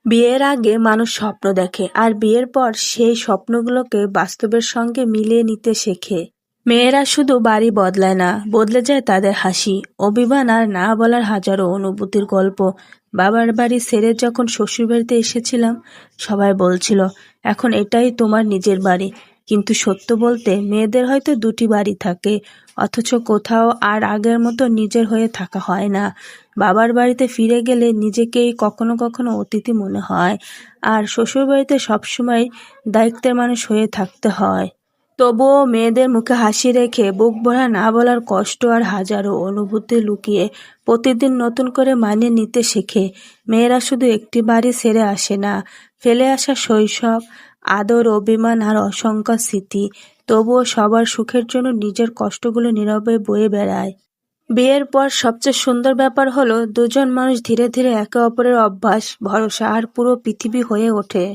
বিয়ের আগে মানুষ স্বপ্ন দেখে আর বিয়ের পর সেই স্বপ্নগুলোকে বাস্তবের সঙ্গে মিলিয়ে নিতে শেখে। মেয়েরা শুধু বাড়ি বদলায় না, বদলে যায় তাদের হাসি, অভিমান আর না বলার হাজারো অনুভূতির গল্প। বাবার বাড়ি ছেড়ে যখন শ্বশুরবাড়িতে এসেছিলাম, সবাই বলছিল এখন এটাই তোমার নিজের বাড়ি। কিন্তু সত্য বলতে মেয়েদের হয়তো দুটি বাড়ি থাকে, অথচ কোথাও আর আগের মতো নিজের হয়ে থাকা হয় না। বাবার বাড়িতে ফিরে গেলে নিজেকেই কখনো কখনো অতিথি মনে হয়, আর শ্বশুরবাড়িতে সবসময় দায়িত্বের মানুষ হয়ে থাকতে হয়। তবুও মেয়েদের মুখে হাসি রেখে বুক ভরা না বলার কষ্ট আর হাজারো অনুভূতি লুকিয়ে প্রতিদিন নতুন করে মানিয়ে নিতে শেখে। মেয়েরা শুধু একটি বাড়ি ছেড়ে আসে না, ফেলে আসা শৈশব, আদর, অভিমান আর অসংখ্য স্মৃতি। তবুও সবার সুখের জন্য নিজের কষ্টগুলো নীরবে বয়ে বেড়ায়। বিয়ের পর সবচেয়ে সুন্দর ব্যাপার হলো দুজন মানুষ ধীরে ধীরে একে অপরের অভ্যাস, ভরসা আর পুরো পৃথিবী হয়ে ওঠে।